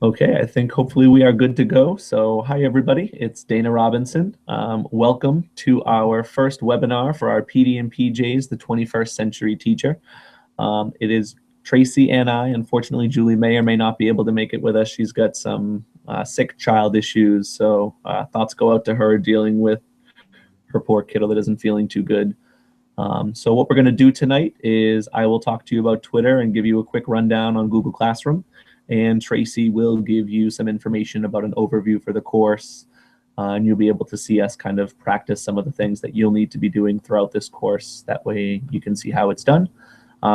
Okay, I think hopefully we are good to go. So hi everybody, it's Dana Robinson. Welcome to our first webinar for our PD and PJs, the 21st Century Teacher. It is Tracy and I. Unfortunately, Julie may or may not be able to make it with us. She's got some sick child issues, so thoughts go out to her dealing with her poor kiddo that isn't feeling too good. So what we're going to do tonight is I will talk to you about Twitter and give you a quick rundown on Google Classroom. And Tracy will give you some information about an overview for the course. And you'll be able to see us kind of practice some of the things that you'll need to be doing throughout this course. That way you can see how it's done.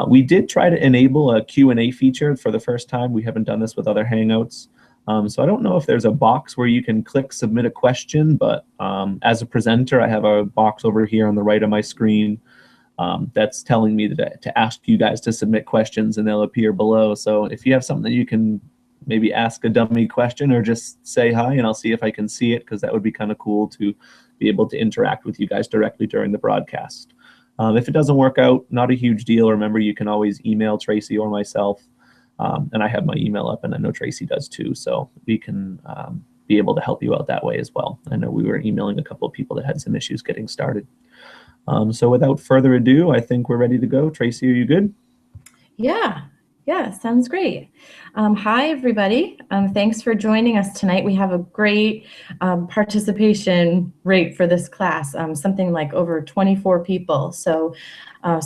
We did try to enable a Q&A feature for the first time. We haven't done this with other Hangouts. So I don't know if there's a box where you can click submit a question, but as a presenter, I have a box over here on the right of my screen that's telling me to ask you guys to submit questions, and they'll appear below. So if you have something that you can maybe ask a dummy question or just say hi, and I'll see if I can see it, because that would be kind of cool to be able to interact with you guys directly during the broadcast. If it doesn't work out, not a huge deal. Remember, you can always email Tracy or myself, and I have my email up, and I know Tracy does too, so we can be able to help you out that way as well. I know we were emailing a couple of people that had some issues getting started. So without further ado, I think we're ready to go. Tracy, are you good? Yeah, sounds great. Hi, everybody. Thanks for joining us tonight. We have a great participation rate for this class, something like over 24 people. So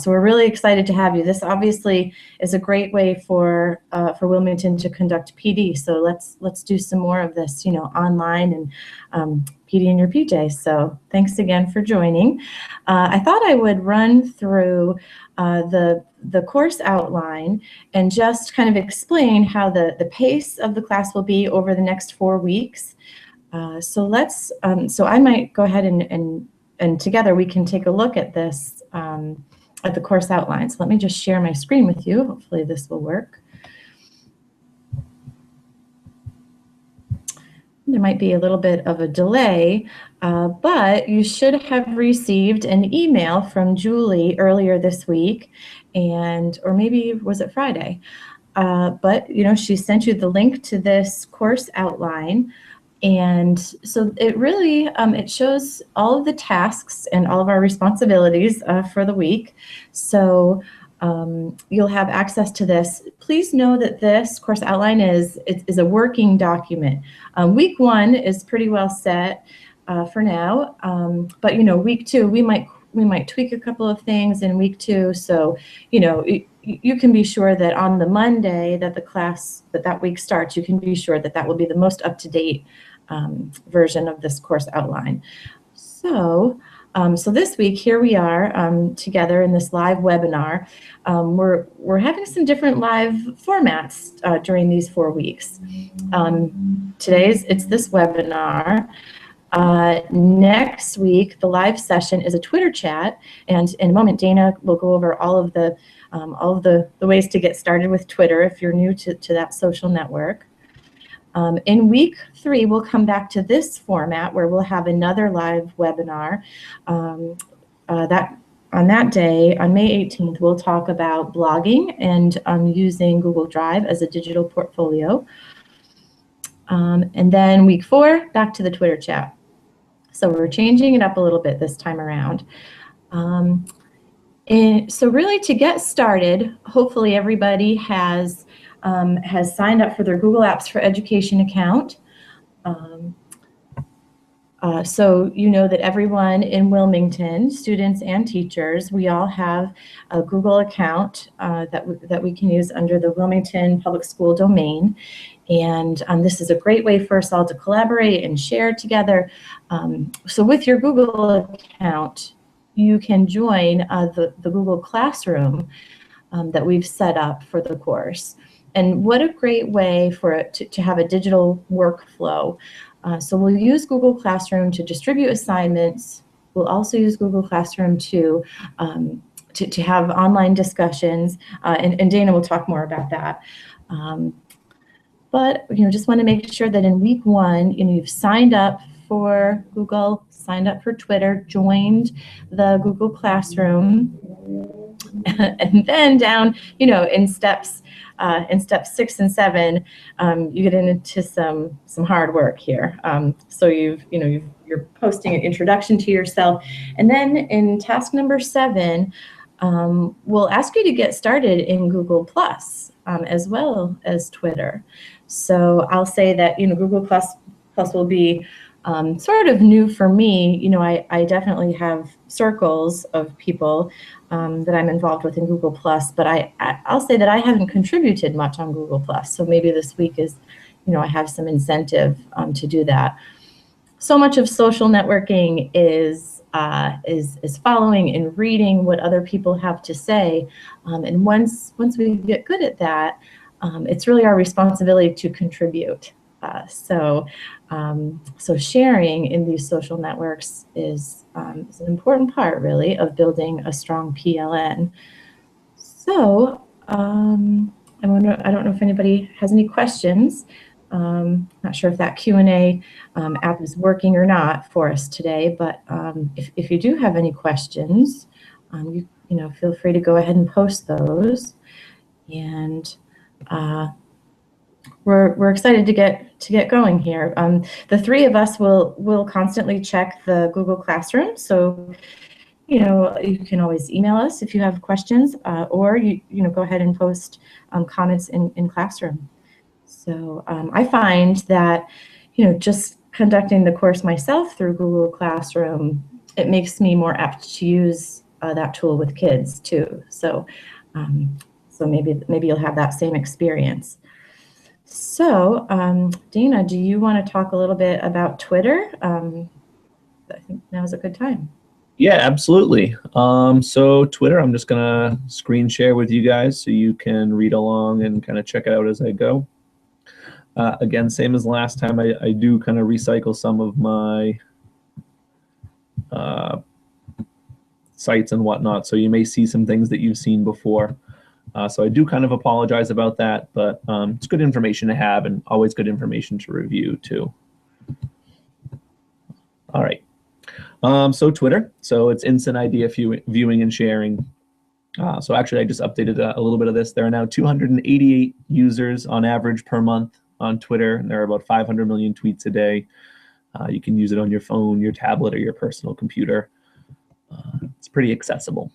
we're really excited to have you. This obviously is a great way for Wilmington to conduct PD. So let's do some more of this, online and PD in your PJs. So thanks again for joining. I thought I would run through the course outline and just kind of explain how the pace of the class will be over the next 4 weeks. So I might go ahead and together we can take a look at this, at the course outline. So let me just share my screen with you. Hopefully this will work. There might be a little bit of a delay, but you should have received an email from Julie earlier this week, or maybe was it Friday? But she sent you the link to this course outline, and so it really it shows all of the tasks and all of our responsibilities for the week. So you'll have access to this. Please know that this course outline is a working document. Week 1 is pretty well set for now, but week 2 we might tweak a couple of things in week 2. So you can be sure that on the Monday that the class that week starts, you can be sure that will be the most up-to-date version of this course outline. So this week, here we are together in this live webinar. We're having some different live formats during these 4 weeks. It's this webinar. Next week, the live session is a Twitter chat, and in a moment, Dana will go over all of the ways to get started with Twitter if you're new to that social network. In week 3, we'll come back to this format where we'll have another live webinar. On that day, on May 18th, we'll talk about blogging and using Google Drive as a digital portfolio. And then week 4, back to the Twitter chat. So we're changing it up a little bit this time around. So really, to get started, hopefully everybody has signed up for their Google Apps for Education account. So you know that everyone in Wilmington, students and teachers, we all have a Google account that we can use under the Wilmington Public School domain. And this is a great way for us all to collaborate and share together. So with your Google account, you can join the Google Classroom that we've set up for the course. And what a great way for it to have a digital workflow. So we'll use Google Classroom to distribute assignments. We'll also use Google Classroom to have online discussions, and Dana will talk more about that. But just want to make sure that in week 1, you've signed up for Google, signed up for Twitter, joined the Google Classroom. And then down, in steps 6 and 7, you get into some hard work here. So you're posting an introduction to yourself, and then in task number 7, we'll ask you to get started in Google Plus, as well as Twitter. So I'll say that Google Plus will be sort of new for me. I definitely have circles of people that I'm involved with in Google Plus, but I'll say that I haven't contributed much on Google Plus. So maybe this week is, I have some incentive to do that. So much of social networking is following and reading what other people have to say, and once we get good at that, it's really our responsibility to contribute. So sharing in these social networks is an important part, really, of building a strong PLN. So I don't know if anybody has any questions. Not sure if that Q&A app is working or not for us today, but if you do have any questions, feel free to go ahead and post those. And we're excited to get going here. The three of us will constantly check the Google Classroom. So you can always email us if you have questions, or you go ahead and post comments in Classroom. So I find that just conducting the course myself through Google Classroom, it makes me more apt to use that tool with kids too. So maybe you'll have that same experience. So, Dana, do you want to talk a little bit about Twitter? I think now is a good time. Yeah, absolutely. So Twitter, I'm just gonna screen share with you guys so you can read along and kind of check it out as I go. Again, same as last time, I do kind of recycle some of my sites and whatnot, so you may see some things that you've seen before. So I do kind of apologize about that, but it's good information to have and always good information to review too. All right. So Twitter, so it's instant idea viewing and sharing. So actually, I just updated a little bit of this. There are now 288 users on average per month on Twitter, and there are about 500 million tweets a day. You can use it on your phone, your tablet, or your personal computer. It's pretty accessible.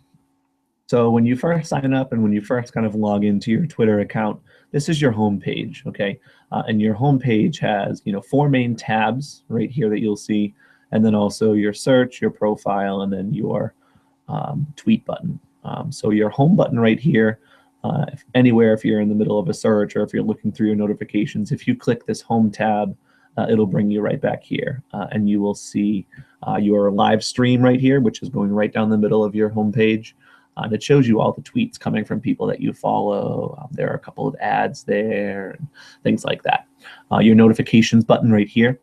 So when you first sign up and when you first kind of log into your Twitter account, this is your home page, okay? And your home page has 4 main tabs right here that you'll see, and then also your search, your profile, and then your tweet button. So your home button right here, if you're in the middle of a search or if you're looking through your notifications, if you click this home tab, it'll bring you right back here, and you will see your live stream right here, which is going right down the middle of your home page. And it shows you all the tweets coming from people that you follow. There are a couple of ads there and things like that. Your notifications button right here,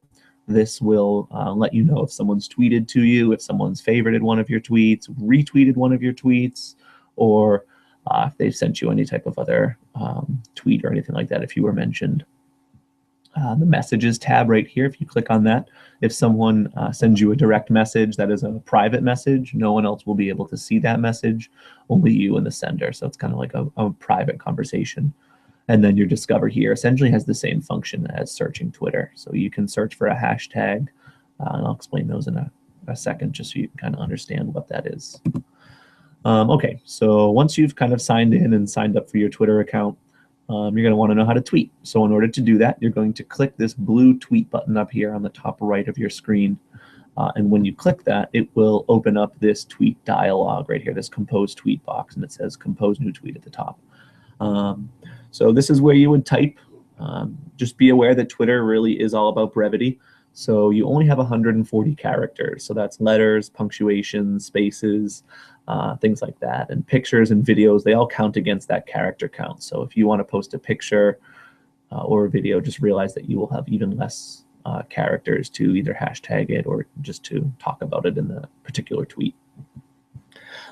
this will let you know if someone's tweeted to you, if someone's favorited one of your tweets, retweeted one of your tweets, or if they've sent you any type of other tweet or anything like that if you were mentioned. The messages tab right here, if you click on that, if someone sends you a direct message that is a private message, no one else will be able to see that message, only you and the sender. So it's kind of like a private conversation. And then your Discover here essentially has the same function as searching Twitter. So you can search for a hashtag, and I'll explain those in a second just so you can kind of understand what that is. Okay, so once you've kind of signed in and signed up for your Twitter account, you're going to want to know how to tweet. So in order to do that, you're going to click this blue tweet button up here on the top right of your screen. And when you click that, it will open up this tweet dialog right here, this compose tweet box, and it says compose new tweet at the top. So this is where you would type. Just be aware that Twitter really is all about brevity. So you only have 140 characters. So that's letters, punctuation, spaces, things like that. And pictures and videos, they all count against that character count. So if you want to post a picture or a video, just realize that you will have even less characters to either hashtag it or just to talk about it in the particular tweet.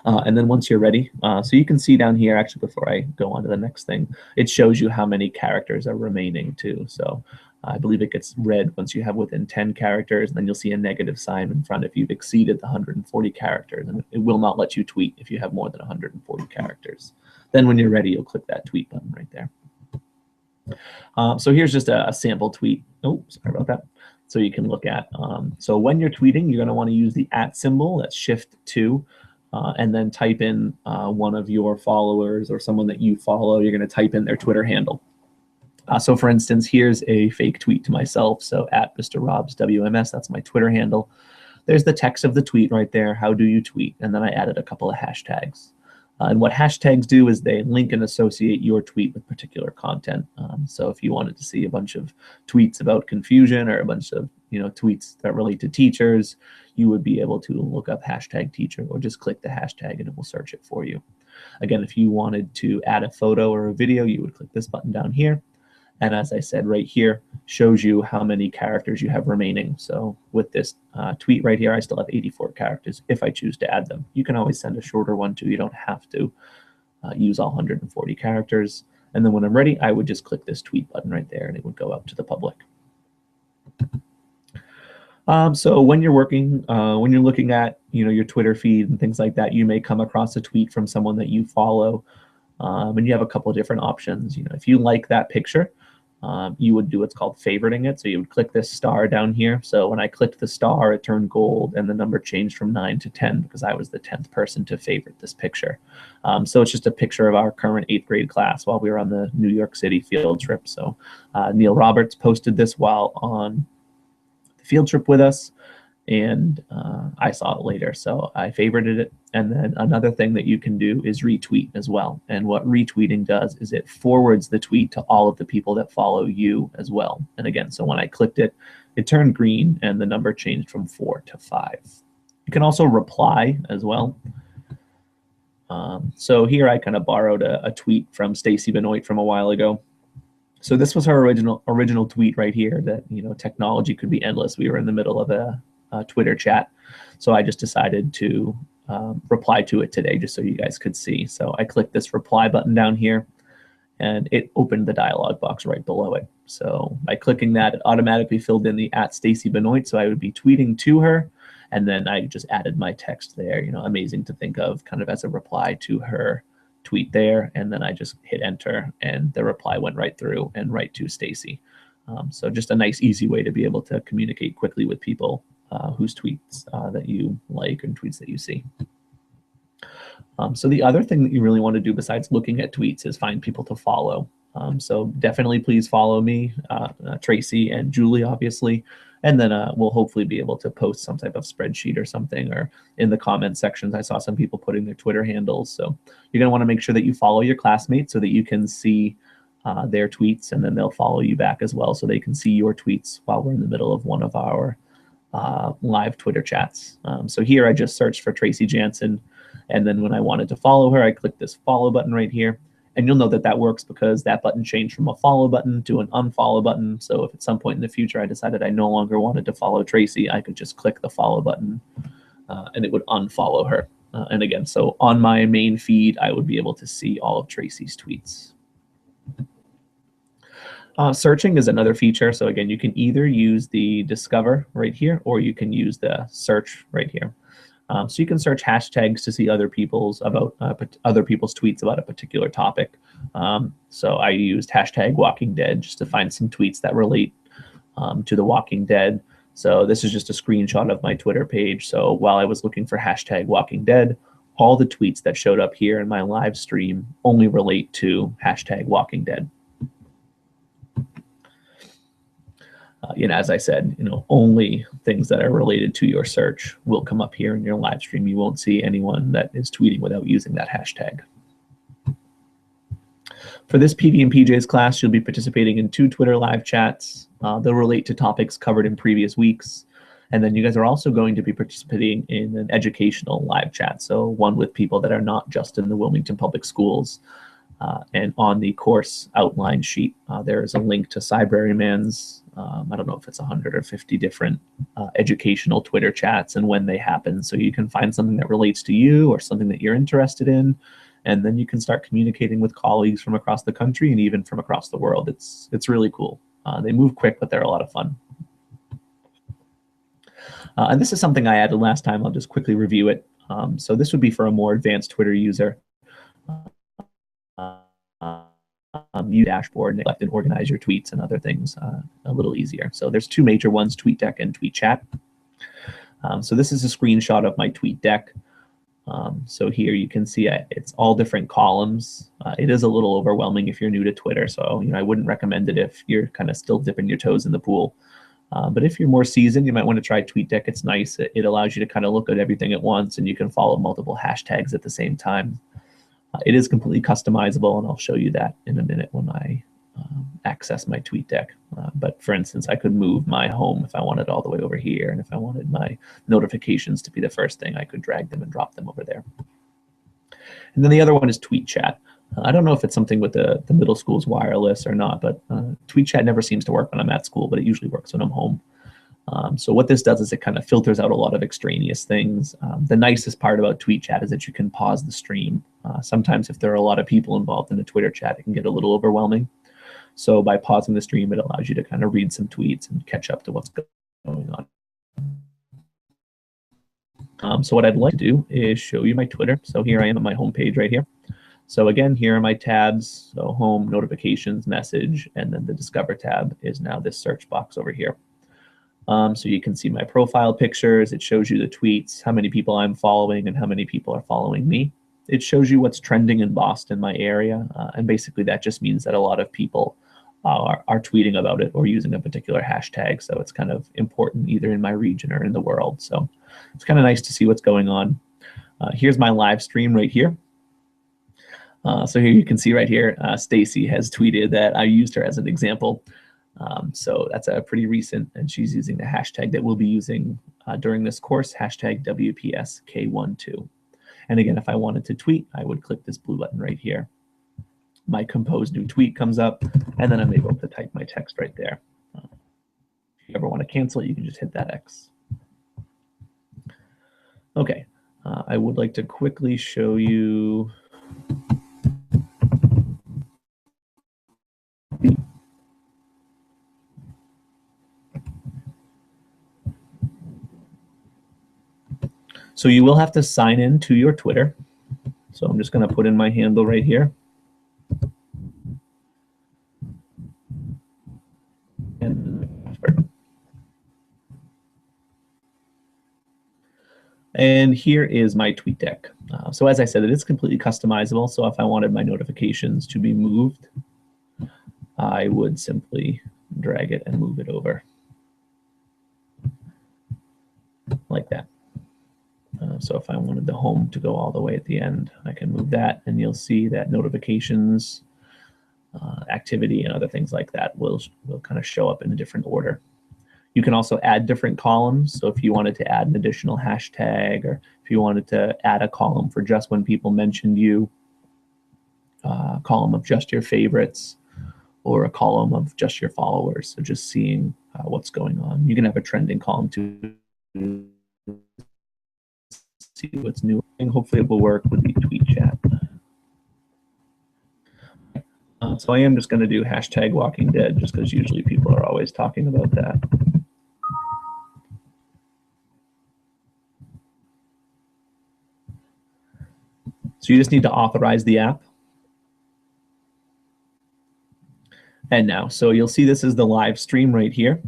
And then once you're ready, so you can see down here, actually, before I go on to the next thing, it shows you how many characters are remaining too. So I believe it gets red once you have within 10 characters, and then you'll see a negative sign in front if you've exceeded the 140 characters, and it will not let you tweet if you have more than 140 characters. Then when you're ready, you'll click that tweet button right there. So here's just a sample tweet. Oh, sorry about that. So you can look at, so when you're tweeting, you're gonna wanna use the @ symbol, that's Shift-2, and then type in one of your followers or someone that you follow. You're gonna type in their Twitter handle. So for instance, here's a fake tweet to myself. So @MrRobsWMS, that's my Twitter handle. There's the text of the tweet right there. How do you tweet? And then I added a couple of hashtags. And what hashtags do is they link and associate your tweet with particular content. So if you wanted to see a bunch of tweets about confusion or a bunch of tweets that relate to teachers, you would be able to look up #teacher or just click the hashtag and it will search it for you. Again, if you wanted to add a photo or a video, you would click this button down here. And as I said, right here shows you how many characters you have remaining. So with this tweet right here, I still have 84 characters if I choose to add them. You can always send a shorter one too. You don't have to use all 140 characters. And then when I'm ready, I would just click this tweet button right there and it would go out to the public. So when you're working, when you're looking at your Twitter feed and things like that, you may come across a tweet from someone that you follow. And you have a couple of different options. If you like that picture, you would do what's called favoriting it. So you would click this star down here. So when I clicked the star, it turned gold and the number changed from 9 to 10 because I was the 10th person to favorite this picture. So it's just a picture of our current 8th grade class while we were on the New York City field trip. So Neil Roberts posted this while on the field trip with us. And I saw it later, so I favorited it. And then another thing that you can do is retweet as well. And what retweeting does is it forwards the tweet to all of the people that follow you as well. And again, so when I clicked it, it turned green and the number changed from 4 to 5. You can also reply as well. So here I kind of borrowed a tweet from Stacy Benoit from a while ago. So this was her original tweet right here that technology could be endless. We were in the middle of a Twitter chat. So I just decided to reply to it today just so you guys could see. So I clicked this reply button down here and it opened the dialog box right below it. So by clicking that, it automatically filled in the @Stacy Benoit. So I would be tweeting to her and then I just added my text there. Amazing to think of kind of as a reply to her tweet there. And then I just hit enter and the reply went right through and right to Stacy. So just a nice, easy way to be able to communicate quickly with people whose tweets that you like and tweets that you see. So the other thing that you really want to do besides looking at tweets is find people to follow. So definitely please follow me, Tracy and Julie, obviously. And then we'll hopefully be able to post some type of spreadsheet or something, or in the comment sections, I saw some people putting their Twitter handles. So you're going to want to make sure that you follow your classmates so that you can see their tweets, and then they'll follow you back as well so they can see your tweets while we're in the middle of one of our live Twitter chats. So here I just searched for Tracy Jansen, and then when I wanted to follow her, I clicked this follow button right here. And you'll know that that works because that button changed from a follow button to an unfollow button. So if at some point in the future I decided I no longer wanted to follow Tracy, I could just click the follow button and it would unfollow her. And again, so on my main feed, I would be able to see all of Tracy's tweets. Searching is another feature. So again, you can either use the discover right here, or you can use the search right here. So you can search hashtags to see other people's tweets about a particular topic. So I used #WalkingDead just to find some tweets that relate to The Walking Dead. So this is just a screenshot of my Twitter page. So while I was looking for #WalkingDead, all the tweets that showed up here in my live stream only relate to #WalkingDead. As I said, only things that are related to your search will come up here in your live stream. You won't see anyone that is tweeting without using that hashtag. For this PD and PJ's class, you'll be participating in 2 Twitter live chats. They'll relate to topics covered in previous weeks. And then you guys are also going to be participating in an educational live chat. So one with people that are not just in the Wilmington Public Schools. And on the course outline sheet, there is a link to Cybraryman's, I don't know if it's 100 or 50 different educational Twitter chats and when they happen. So you can find something that relates to you or something that you're interested in, and then you can start communicating with colleagues from across the country and even from across the world. It's really cool. They move quick, but they're a lot of fun. And this is something I added last time. I'll just quickly review it. So this would be for a more advanced Twitter user. You dashboard and and organize your tweets and other things a little easier. So there's two major ones, TweetDeck and TweetChat. So this is a screenshot of my TweetDeck. So here you can see it's all different columns. It is a little overwhelming if you're new to Twitter, so I wouldn't recommend it if you're kind of still dipping your toes in the pool. But if you're more seasoned, you might want to try TweetDeck. It's nice. It allows you to kind of look at everything at once, and you can follow multiple hashtags at the same time. It is completely customizable, and I'll show you that in a minute when I access my TweetDeck. But for instance, I could move my home if I wanted all the way over here, and if I wanted my notifications to be the first thing, I could drag them and drop them over there. And then the other one is TweetChat. I don't know if it's something with the middle school's wireless or not, but TweetChat never seems to work when I'm at school, but it usually works when I'm home. So what this does is it kind of filters out a lot of extraneous things. The nicest part about TweetChat is that you can pause the stream. Sometimes if there are a lot of people involved in a Twitter chat, it can get a little overwhelming. So by pausing the stream, it allows you to kind of read some tweets and catch up to what's going on. So what I'd like to do is show you my Twitter. So here I am on my home page right here. So again, here are my tabs. So home, notifications, message, and then the Discover tab is now this search box over here. So you can see my profile pictures. It shows you the tweets, how many people I'm following, and how many people are following me. It shows you what's trending in Boston, my area, and basically that just means that a lot of people are tweeting about it or using a particular hashtag. So it's kind of important either in my region or in the world. So it's kind of nice to see what's going on. Here's my live stream right here. So here you can see right here, Stacy has tweeted that I used her as an example. So that's a pretty recent, and she's using the hashtag that we'll be using during this course, hashtag WPSK12. And again, if I wanted to tweet, I would click this blue button right here. My composed new tweet comes up, and then I'm able to type my text right there. If you ever want to cancel it, you can just hit that X. Okay, I would like to quickly show you so you will have to sign in to your Twitter. So I'm just going to put in my handle right here. And here is my TweetDeck. So as I said, it is completely customizable. So if I wanted my notifications to be moved, I would simply drag it and move it over like that. So if I wanted the home to go all the way at the end, I can move that, and you'll see that notifications, activity, and other things like that will kind of show up in a different order. You can also add different columns. So if you wanted to add an additional hashtag, or if you wanted to add a column for just when people mentioned you, a column of just your favorites, or a column of just your followers. So just seeing what's going on. You can have a trending column to see what's new. And hopefully it will work with the TweetChat. So I am just going to do hashtag Walking Dead, just because usually people are always talking about that. So you just need to authorize the app. And now, so you'll see this is the live stream right here.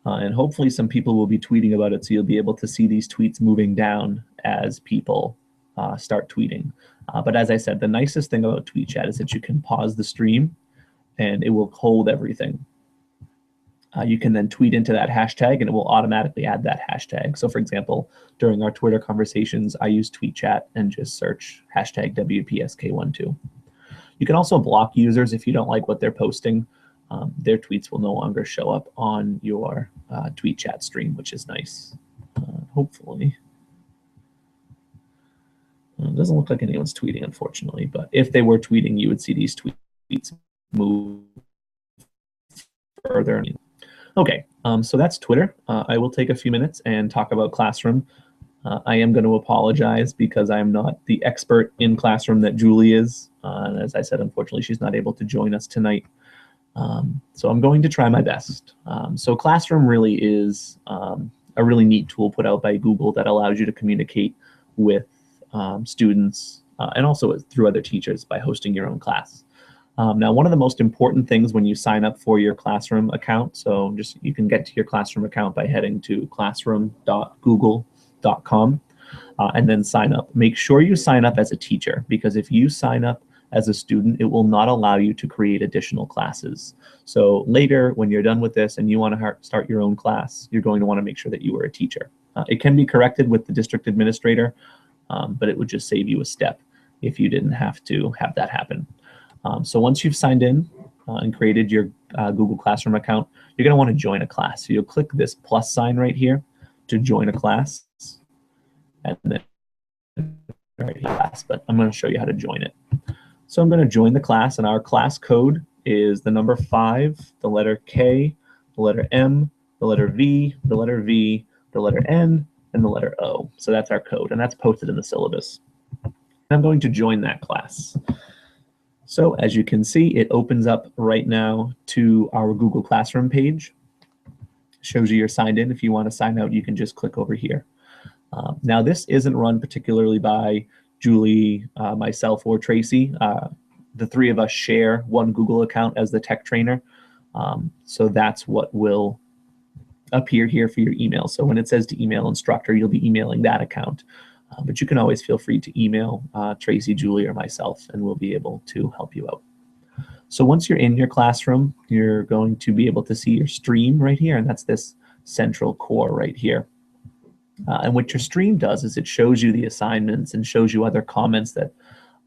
And hopefully some people will be tweeting about it, so you'll be able to see these tweets moving down as people start tweeting. But as I said, the nicest thing about TweetChat is that you can pause the stream and it will hold everything. You can then tweet into that hashtag and it will automatically add that hashtag. So for example, during our Twitter conversations, I use TweetChat and just search hashtag WPSK12. You can also block users if you don't like what they're posting. Their tweets will no longer show up on your TweetChat stream, which is nice, hopefully. It doesn't look like anyone's tweeting, unfortunately, but if they were tweeting, you would see these tweets move further. Okay, so that's Twitter. I will take a few minutes and talk about Classroom. I am going to apologize because I'm not the expert in Classroom that Julie is. And as I said, unfortunately, she's not able to join us tonight. So I'm going to try my best. So Classroom really is a really neat tool put out by Google that allows you to communicate with students and also through other teachers by hosting your own class. Now, one of the most important things when you sign up for your Classroom account, so just you can get to your Classroom account by heading to classroom.google.com and then sign up. Make sure you sign up as a teacher, because if you sign up as a student, it will not allow you to create additional classes. So later, when you're done with this and you want to start your own class, you're going to want to make sure that you are a teacher. It can be corrected with the district administrator, but it would just save you a step if you didn't have to have that happen. So once you've signed in and created your Google Classroom account, you're going to want to join a class. So you'll click this plus sign right here to join a class, and then class, but I'm going to show you how to join it. So I'm going to join the class, and our class code is the number 5, the letter K, the letter M, the letter V, the letter V, the letter N, and the letter O. So that's our code, and that's posted in the syllabus. And I'm going to join that class. So as you can see, it opens up right now to our Google Classroom page. Shows you you're signed in. If you want to sign out, you can just click over here. Now, this isn't run particularly by Julie, myself, or Tracy. The three of us share one Google account as the tech trainer. So that's what will appear here for your email. So when it says to email instructor, you'll be emailing that account. But you can always feel free to email Tracy, Julie, or myself, and we'll be able to help you out. So once you're in your classroom, you're going to be able to see your stream right here, and that's this central core right here. And what your stream does is it shows you the assignments and shows you other comments that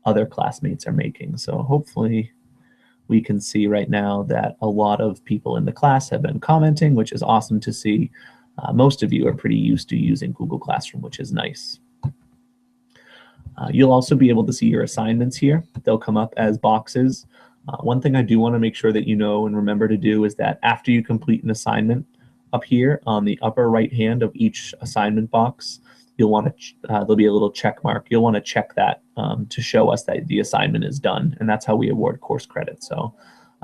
other classmates are making. So hopefully we can see right now that a lot of people in the class have been commenting, which is awesome to see. Most of you are pretty used to using Google Classroom, which is nice. You'll also be able to see your assignments here. They'll come up as boxes. One thing I do want to make sure that you know and remember to do is that after you complete an assignment, up here on the upper right hand of each assignment box, you'll want to there'll be a little check mark. You'll want to check that to show us that the assignment is done, and that's how we award course credit. So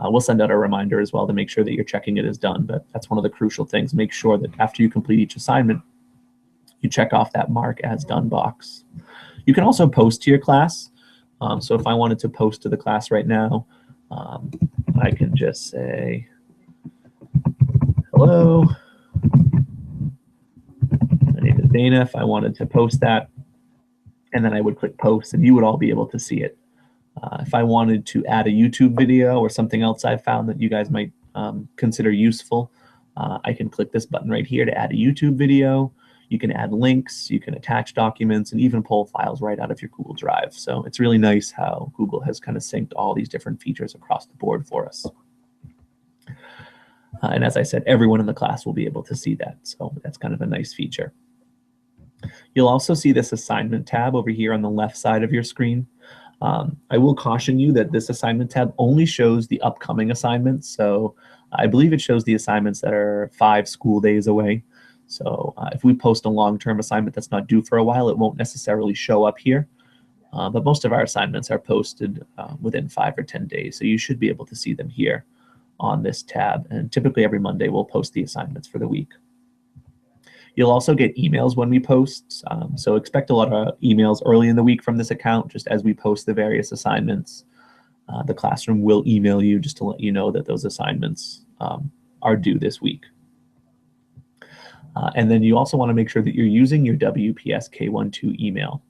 we'll send out a reminder as well to make sure that you're checking it as done, but that's one of the crucial things. Make sure that after you complete each assignment, you check off that mark as done box. You can also post to your class. So if I wanted to post to the class right now, I can just say, hello, my name is Dana. If I wanted to post that, and then I would click post, and you would all be able to see it. If I wanted to add a YouTube video or something else I found that you guys might consider useful, I can click this button right here to add a YouTube video. You can add links, you can attach documents, and even pull files right out of your Google Drive. So it's really nice how Google has kind of synced all these different features across the board for us. And as I said, everyone in the class will be able to see that. So that's kind of a nice feature. You'll also see this assignment tab over here on the left side of your screen. I will caution you that this assignment tab only shows the upcoming assignments. So I believe it shows the assignments that are 5 school days away. So if we post a long-term assignment that's not due for a while, it won't necessarily show up here. But most of our assignments are posted within 5 or 10 days. So you should be able to see them here on this tab. And typically every Monday we'll post the assignments for the week. You'll also get emails when we post. So expect a lot of emails early in the week from this account, just as we post the various assignments. The classroom will email you just to let you know that those assignments are due this week. And then you also want to make sure that you're using your WPS K12 email.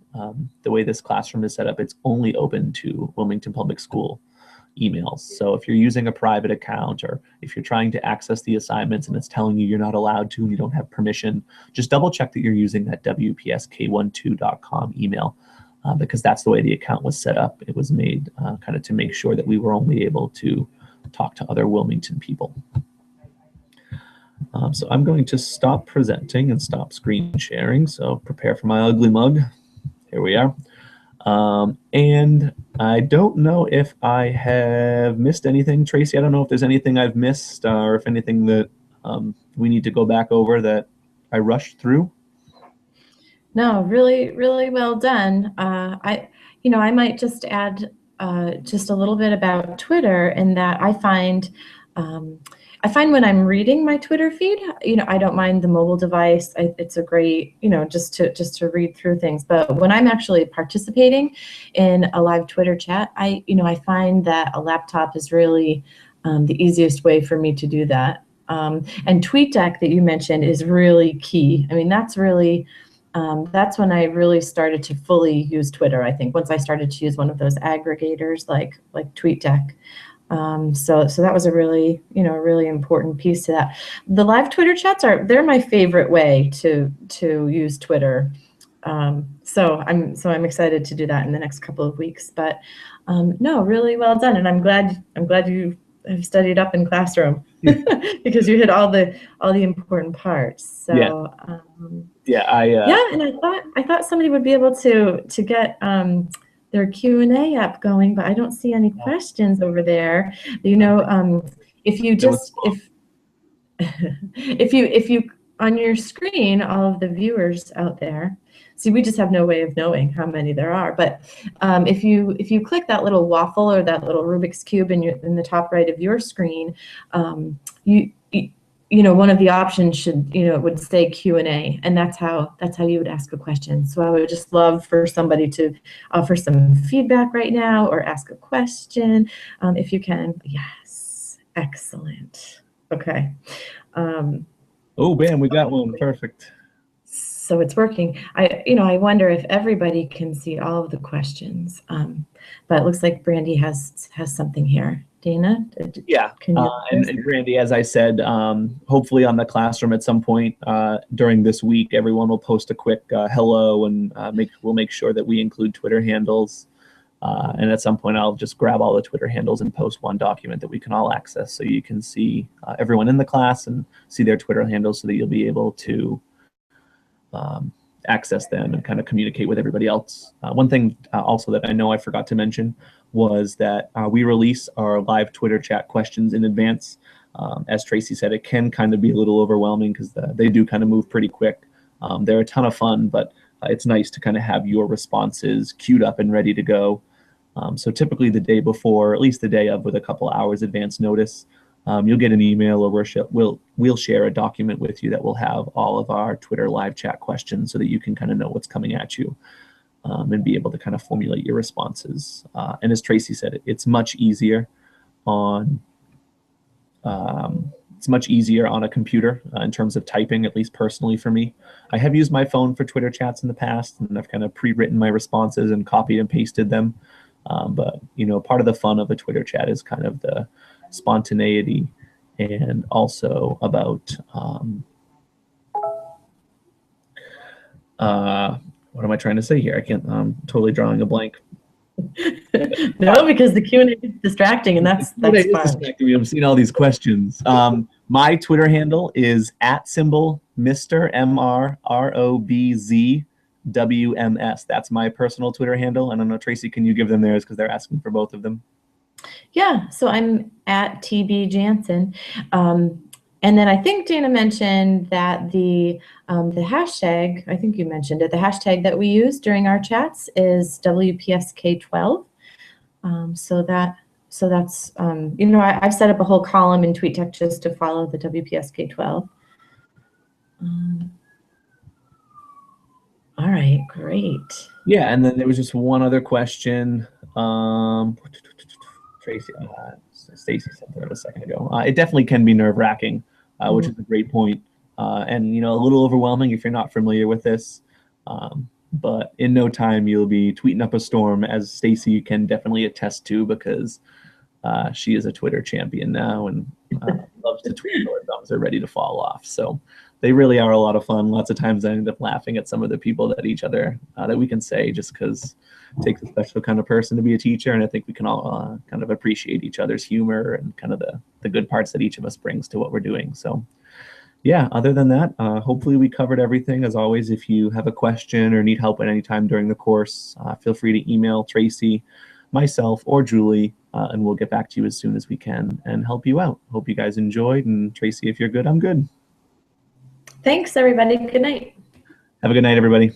The way this classroom is set up, it's only open to Wilmington Public School emails. So if you're using a private account, or if you're trying to access the assignments and it's telling you you're not allowed to and you don't have permission, just double check that you're using that WPSK12.com email, because that's the way the account was set up. It was made kind of to make sure that we were only able to talk to other Wilmington people. So I'm going to stop presenting and stop screen sharing. So prepare for my ugly mug. Here we are. And I don't know if I have missed anything. Tracy, I don't know if there's anything I've missed or if anything that we need to go back over that I rushed through. No, really, really well done. I might just add just a little bit about Twitter, in that I find I find when I'm reading my Twitter feed, I don't mind the mobile device. It's a great, just to read through things. But when I'm actually participating in a live Twitter chat, I find that a laptop is really the easiest way for me to do that. And TweetDeck that you mentioned is really key. I mean, that's really that's when I really started to fully use Twitter. I think once I started to use one of those aggregators like TweetDeck. So that was a really, really important piece to that. The live Twitter chats they're my favorite way to use Twitter. So I'm excited to do that in the next couple of weeks. But no, really well done, and I'm glad you have studied up in Classroom because you hit all the important parts. So yeah, and I thought somebody would be able to get their Q&A app going, but I don't see any questions over there. If you just if you on your screen, all of the viewers out there, see, we just have no way of knowing how many there are. But if you click that little waffle or that little Rubik's cube in the top right of your screen, one of the options would say Q&A, and that's how you would ask a question. So I would just love for somebody to offer some feedback right now or ask a question, if you can. Yes, excellent. Okay. Oh, bam, we got one. Perfect. So it's working. I wonder if everybody can see all of the questions, but it looks like Brandy has something here. Dana? Yeah, and Brandy, as I said, hopefully on the Classroom at some point during this week, everyone will post a quick hello, and we'll make sure that we include Twitter handles. And at some point, I'll just grab all the Twitter handles and post one document that we can all access, so you can see everyone in the class and see their Twitter handles, so that you'll be able to access them and kind of communicate with everybody else. One thing also that I know I forgot to mention was that we release our live Twitter chat questions in advance. As Tracy said, it can kind of be a little overwhelming because they do kind of move pretty quick. They're a ton of fun, but it's nice to kind of have your responses queued up and ready to go. So typically the day before, at least the day of, with a couple hours advance notice, you'll get an email, or we'll share a document with you that will have all of our Twitter live chat questions, so that you can kind of know what's coming at you, and be able to kind of formulate your responses. And as Tracy said, it's much easier on a computer in terms of typing, at least personally for me. I have used my phone for Twitter chats in the past, and I've kind of pre-written my responses and copied and pasted them. But part of the fun of a Twitter chat is kind of the spontaneity, and also about what am I trying to say here? I'm totally drawing a blank. No, because the Q&A is distracting, and that's fun. I'm seeing all these questions. My Twitter handle is @Mr. MRROBZWMS. That's my personal Twitter handle. I don't know, Tracy, can you give them theirs, because they're asking for both of them? Yeah, so I'm @TB and then I think Dana mentioned that the hashtag, I think you mentioned it, the hashtag that we use during our chats is WPSK12. So that's, I've set up a whole column in TweetDeck just to follow the WPSK12. All right, great. Yeah, and then there was just one other question. Tracy, Stacy said that a second ago. It definitely can be nerve-wracking, which is a great point. And a little overwhelming if you're not familiar with this. But in no time, you'll be tweeting up a storm, as Stacy can definitely attest to, because she is a Twitter champion now, and loves to tweet until her thumbs are ready to fall off. So they really are a lot of fun. Lots of times I end up laughing at some of the people that that we can say, just because it takes a special kind of person to be a teacher, and I think we can all kind of appreciate each other's humor and kind of the good parts that each of us brings to what we're doing. So yeah, other than that, hopefully we covered everything. As always, if you have a question or need help at any time during the course, feel free to email Tracy, myself, or Julie, and we'll get back to you as soon as we can and help you out. Hope you guys enjoyed, and Tracy, if you're good, I'm good. Thanks, everybody. Good night. Have a good night, everybody.